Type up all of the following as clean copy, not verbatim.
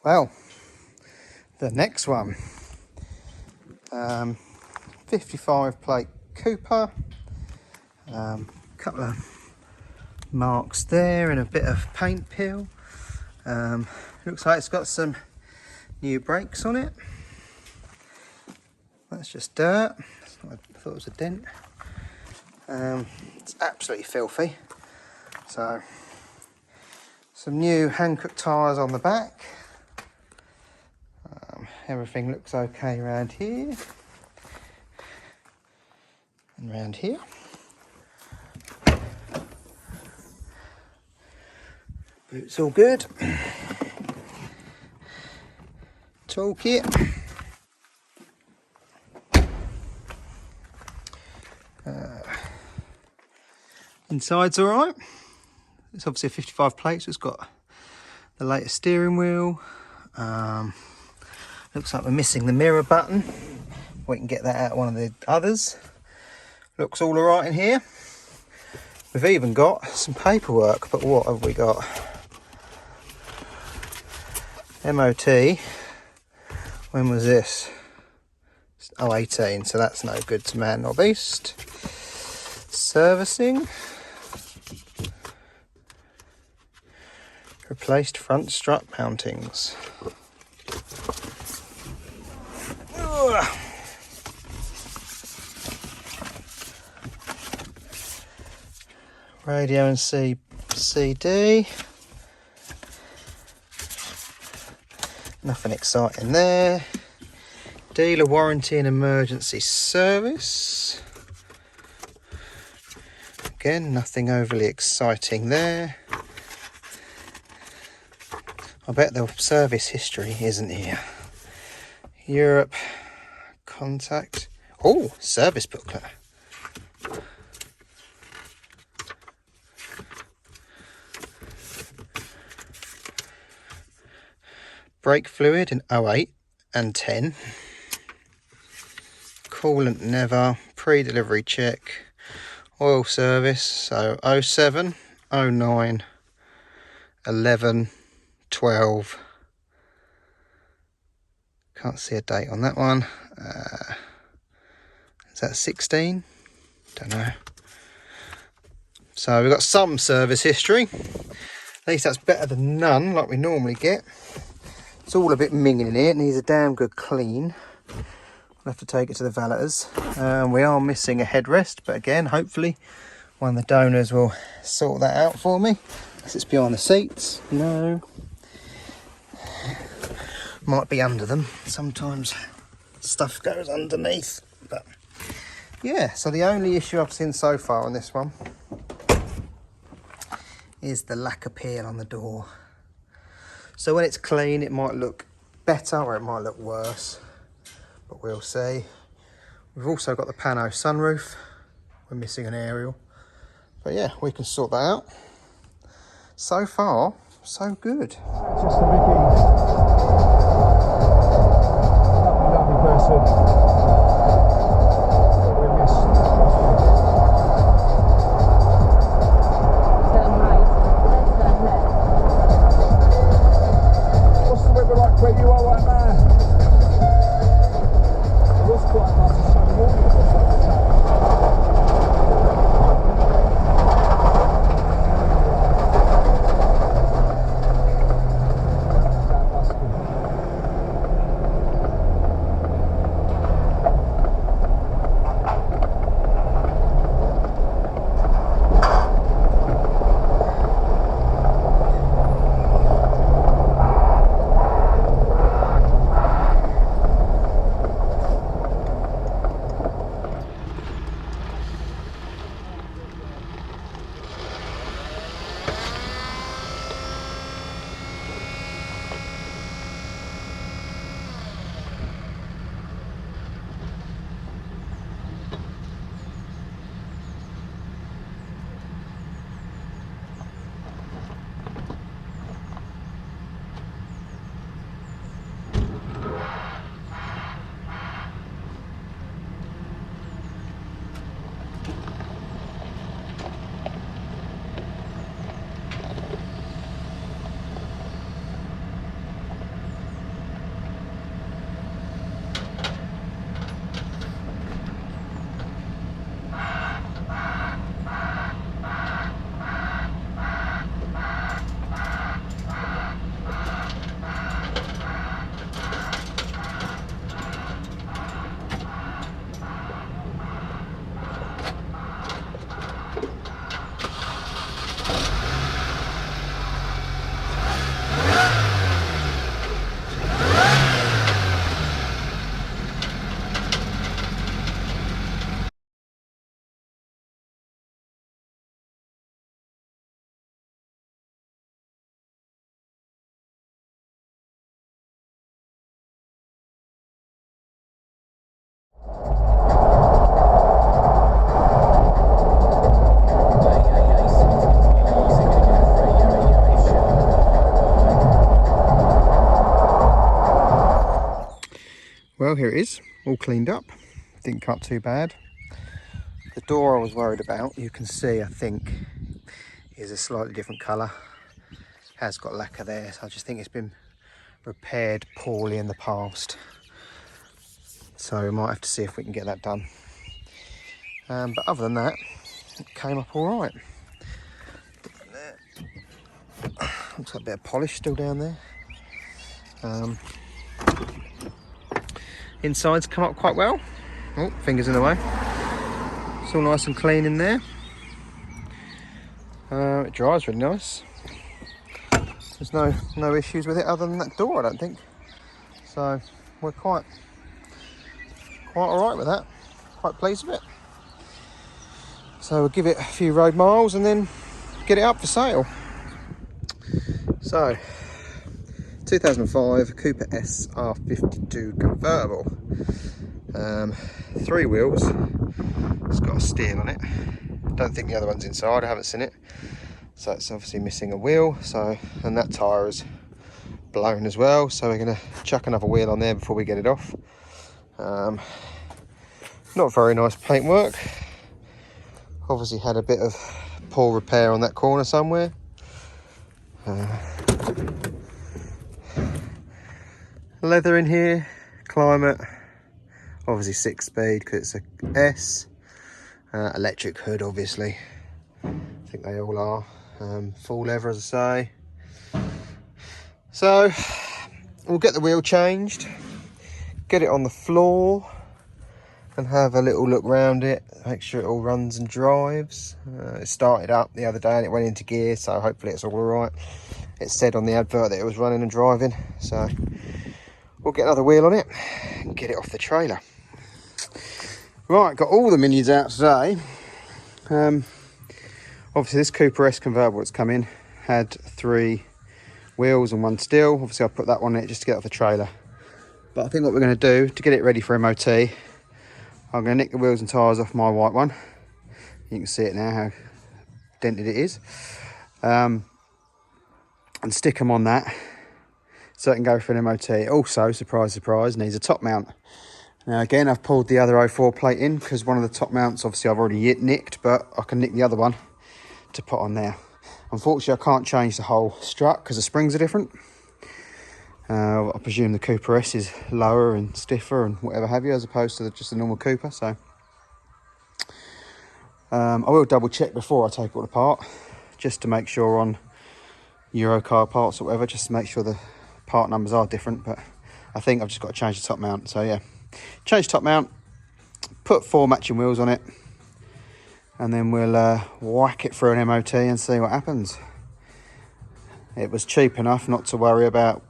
Well, the next one, 55 plate Cooper, couple of marks there and a bit of paint peel. Looks like it's got some new brakes on it. That's just dirt. I thought it was a dent. It's absolutely filthy. So some new Hankook tyres on the back. Everything looks okay around here and around here. Boots all good. Toolkit. Inside's all right. It's obviously a 55 plate, so it's got the latest steering wheel. Looks like we're missing the mirror button. We can get that out of one of the others. Looks all right in here. We've even got some paperwork, but what have we got? MOT. When was this? Oh, 18, so that's no good to man nor beast. Servicing. Replaced front strut mountings. Radio and CD. Nothing exciting there. Dealer warranty and emergency service. Again, nothing overly exciting there. I bet the service history isn't here. Europe, contact. Oh, service booklet. Brake fluid in 08 and 10. Coolant never. Pre-delivery check. Oil service. So 07, 09, 11, 12. Can't see a date on that one. Is that 16? Don't know. So we've got some service history. At least that's better than none, like we normally get. It's all a bit minging in here. It needs a damn good clean. I'll have to take it to the valeters. We are missing a headrest, but again, hopefully one of the donors will sort that out for me. Unless it's behind the seats. No. Might be under them. Sometimes stuff goes underneath. But yeah, so the only issue I've seen so far on this one is the lacquer peel on the door. So when it's clean, it might look better or it might look worse, but we'll see. We've also got the pano sunroof. We're missing an aerial, but yeah, we can sort that out. So far, so good. Just a Mickey. Lovely person. Where you are right now. It was quite nice to sunny morning. here it is, all cleaned up. Didn't cut too bad. The door I was worried about, you can see, I think, is a slightly different colour. Has got lacquer there, so I just think it's been repaired poorly in the past. So we might have to see if we can get that done. But other than that, it came up all right. Looks like a bit of polish still down there. Inside's come up quite well. Oh, fingers in the way. It's all nice and clean in there. It dries really nice. There's no issues with it other than that door, I don't think. So we're quite all right with that. Quite pleased with it. So we'll give it a few road miles and then get it up for sale. So 2005 Cooper S R52 convertible. 3 wheels. It's got a steer on it. Don't think the other one's inside. I haven't seen it. So it's obviously missing a wheel. So, and that tyre is blown as well. So we're going to chuck another wheel on there before we get it off. Not very nice paintwork. Obviously had a bit of poor repair on that corner somewhere. Leather in here, climate, obviously 6-speed because it's a S. Electric hood, obviously. I think they all are. Full leather, as I say. So we'll get the wheel changed, get it on the floor, and have a little look round it. Make sure it all runs and drives. It started up the other day and it went into gear, so hopefully it's all right. It said on the advert that it was running and driving, so we'll get another wheel on it and get it off the trailer. Right, got all the minis out today. Obviously this Cooper S convertible that's come in had 3 wheels and 1 steel. Obviously I put that one in it just to get off the trailer. But I think what we're going to do to get it ready for MOT, I'm going to nick the wheels and tyres off my white one. You can see it now, how dented it is. And stick them on that so it can go for an MOT. Also, surprise, surprise, needs a top mount. Now again, I've pulled the other 04 plate in because one of the top mounts, obviously I've already nicked, but I can nick the other one to put on there. Unfortunately, I can't change the whole strut because the springs are different. I presume the Cooper S is lower and stiffer and whatever have you, as opposed to just a normal Cooper. So I will double check before I take it all apart, just to make sure on Eurocar parts or whatever, just to make sure the part numbers are different. But I think I've just got to change the top mount. So yeah, change top mount, put 4 matching wheels on it, and then we'll whack it through an MOT and see what happens. It was cheap enough not to worry about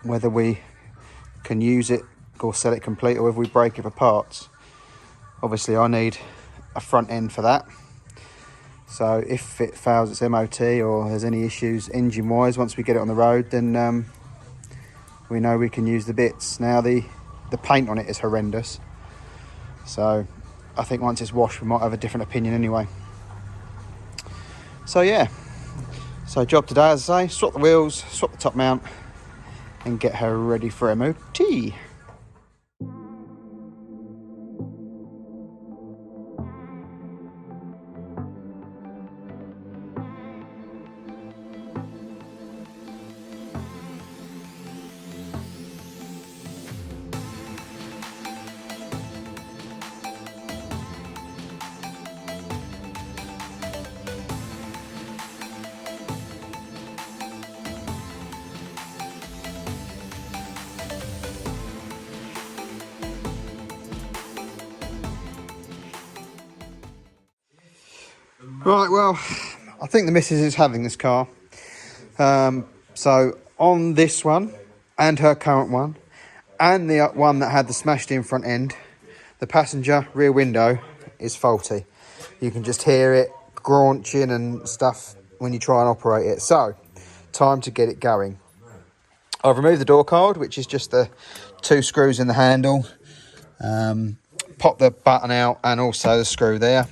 whether we can use it or sell it complete, or whether we break it for parts. Obviously I need a front end for that, so if it fails its MOT or there's any issues engine wise once we get it on the road, then we know we can use the bits. Now the paint on it is horrendous, so I think once it's washed we might have a different opinion anyway. So yeah, so job today, as I say, swap the wheels, swap the top mount, and get her ready for MOT. Right, well, I think the missus is having this car. So on this one and her current one and the one that had the smashed in front end, the passenger rear window is faulty. You can just hear it graunching and stuff when you try and operate it. So time to get it going. I've removed the door card, which is just the 2 screws in the handle. Pop the button out and also the screw there.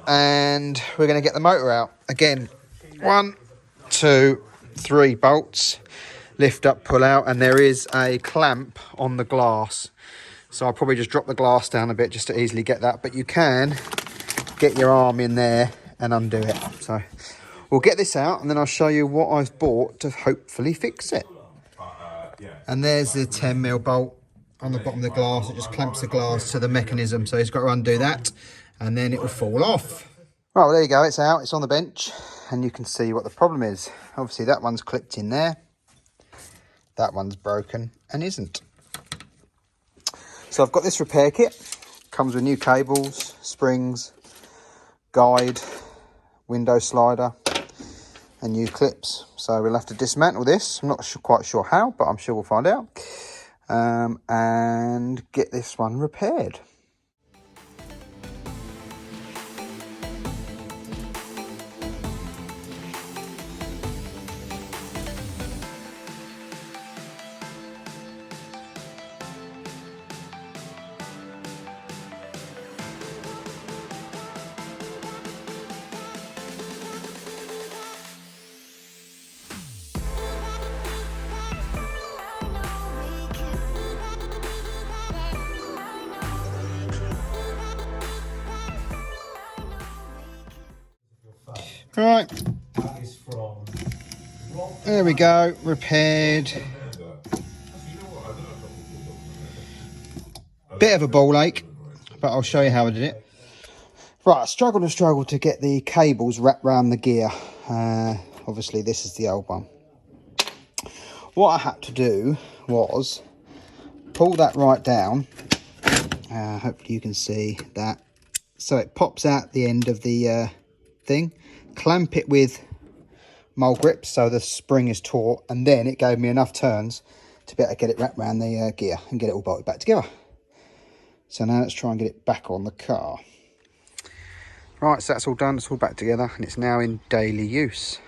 And we're going to get the motor out. Again, 1, 2, 3 bolts. lift up, pull out, and there is a clamp on the glass. So I'll probably just drop the glass down a bit just to easily get that. But you can get your arm in there and undo it. So we'll get this out and then I'll show you what I've bought to hopefully fix it. And there's the 10mm bolt on the bottom of the glass. It just clamps the glass to the mechanism. So he's got to undo that and then it will fall off. Right, well, there you go. It's out. It's on the bench and you can see what the problem is. Obviously that one's clipped in there. That one's broken and isn't. So I've got this repair kit. Comes with new cables, springs, guide, window slider and new clips. So we'll have to dismantle this. I'm not quite sure how, but I'm sure we'll find out. And get this one repaired. Right, there we go, repaired. Bit of a ball ache, but I'll show you how I did it. Right, I struggled to get the cables wrapped around the gear. Obviously this is the old one. What I had to do was pull that right down. Hopefully you can see that. So it pops out the end of the thing. Clamp it with mole grips so the spring is taut, and then it gave me enough turns to be able to get it wrapped around the gear and get it all bolted back together. So now let's try and get it back on the car. Right, so that's all done, it's all back together and it's now in daily use,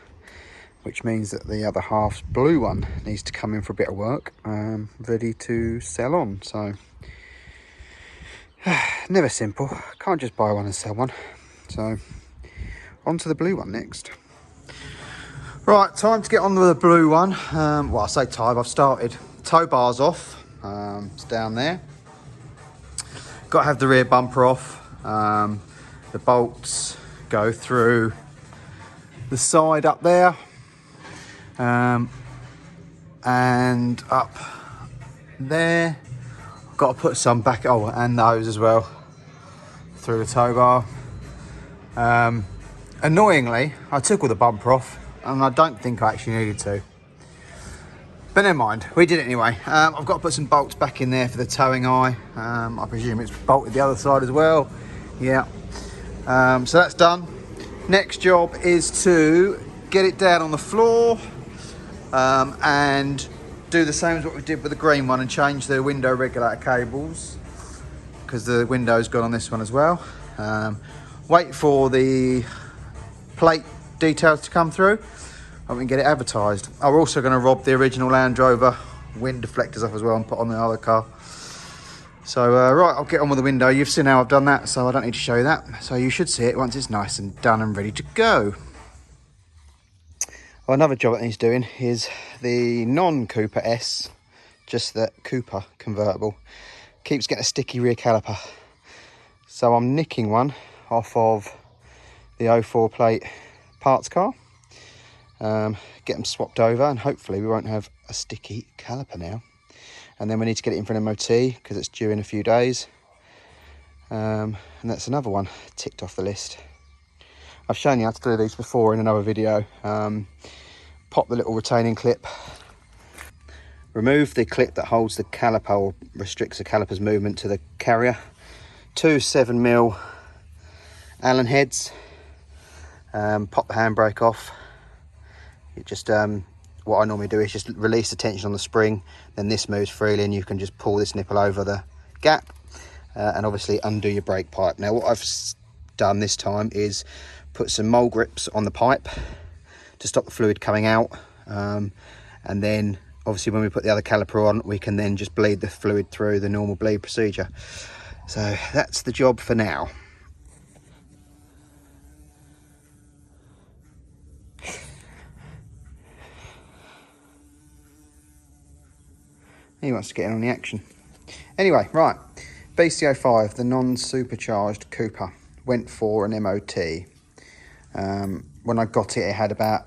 which means that the other half's blue one needs to come in for a bit of work, ready to sell on. So never simple, can't just buy one and sell one. So on to the blue one next. Right, time to get on with the blue one. Well, I say time, I've started. Tow bar's off, it's down there. Got to have the rear bumper off. The bolts go through the side up there. And up there. Got to put some back, oh, and those as well, through the tow bar. Annoyingly, I took all the bumper off and I don't think I actually needed to. But never mind, we did it anyway. I've got to put some bolts back in there for the towing eye. I presume it's bolted the other side as well. Yeah. So that's done. Next job is to get it down on the floor and do the same as what we did with the green one and change the window regulator cables, because the window's gone on this one as well. Wait for the plate details to come through and we can get it advertised. We're also going to rob the original Land Rover wind deflectors off as well and put on the other car. So right, I'll get on with the window. You've seen how I've done that, so I don't need to show you that. So you should see it once it's nice and done and ready to go. Well, another job that needs doing is the non-Cooper S, just the Cooper convertible. Keeps getting a sticky rear caliper. So I'm nicking one off of the 04 plate parts car. Get them swapped over and hopefully we won't have a sticky caliper now. And then we need to get it in for an MOT because it's due in a few days. And that's another one ticked off the list. I've shown you how to do these before in another video. Pop the little retaining clip. Remove the clip that holds the caliper or restricts the caliper's movement to the carrier. 2 7mm Allen heads. Pop the handbrake off. It just what I normally do is just release the tension on the spring, then this moves freely and you can just pull this nipple over the gap and obviously undo your brake pipe. Now what I've done this time is put some mole grips on the pipe to stop the fluid coming out, and then obviously when we put the other caliper on we can then just bleed the fluid through the normal bleed procedure. So that's the job for now. He wants to get in on the action. Anyway, right. BCO5, the non-supercharged Cooper, went for an MOT. When I got it, it had about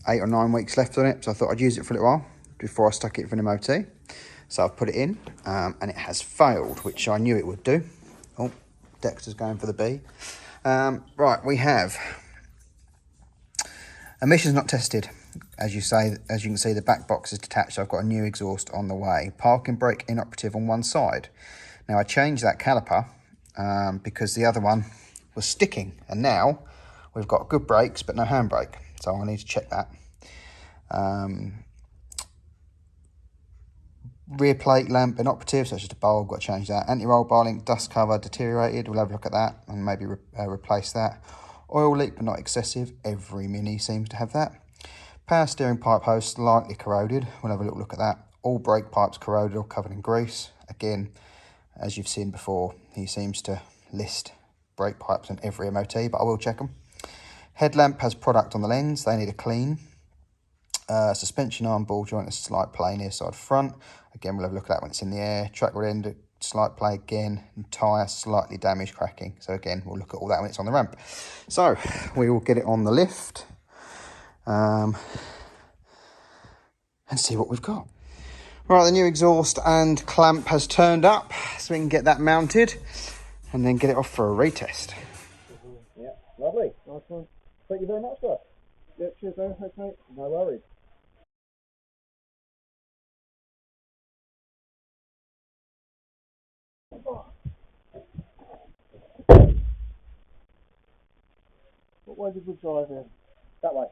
8 or 9 weeks left on it, so I thought I'd use it for a little while before I stuck it for an MOT. So I've put it in, and it has failed, which I knew it would do. Oh, Dexter's going for the B. Right, we have emissions not tested. As you can see, the back box is detached. So I've got a new exhaust on the way. Parking brake inoperative on one side. Now I changed that caliper because the other one was sticking, and now we've got good brakes but no handbrake. So I need to check that. Rear plate lamp inoperative, so it's just a bulb, got to change that. Anti-roll bar link dust cover deteriorated, we'll have a look at that and maybe replace that. Oil leak but not excessive, every Mini seems to have that. Power steering pipe hose slightly corroded, we'll have a little look at that. All brake pipes corroded or covered in grease. Again, as you've seen before, he seems to list brake pipes on every MOT, but I will check them. Headlamp has product on the lens, they need a clean. Suspension arm ball joint is slight play near side front. Again, we'll have a look at that when it's in the air. Track rod end, slight play again. And tyre slightly damaged, cracking. So again, we'll look at all that when it's on the ramp. So we will get it on the lift and see what we've got. Right, the new exhaust and clamp has turned up, so we can get that mounted and then get it off for a retest. Yeah, lovely. Nice one. Thank you very much, sir. Yeah, cheers, though. Okay, no worries. What way did we drive in? That way.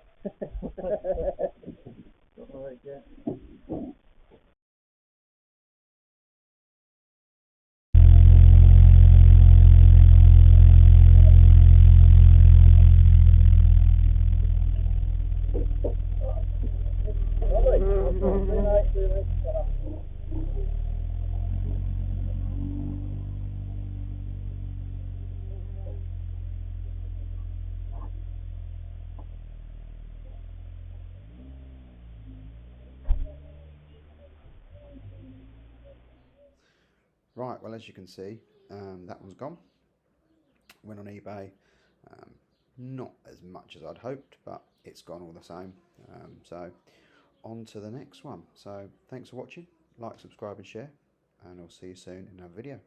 Alright, yeah. Right, well, as you can see, that one's gone. Went on eBay, not as much as I'd hoped, but it's gone all the same. So on to the next one. So thanks for watching, like, subscribe and share, and I'll see you soon in another video.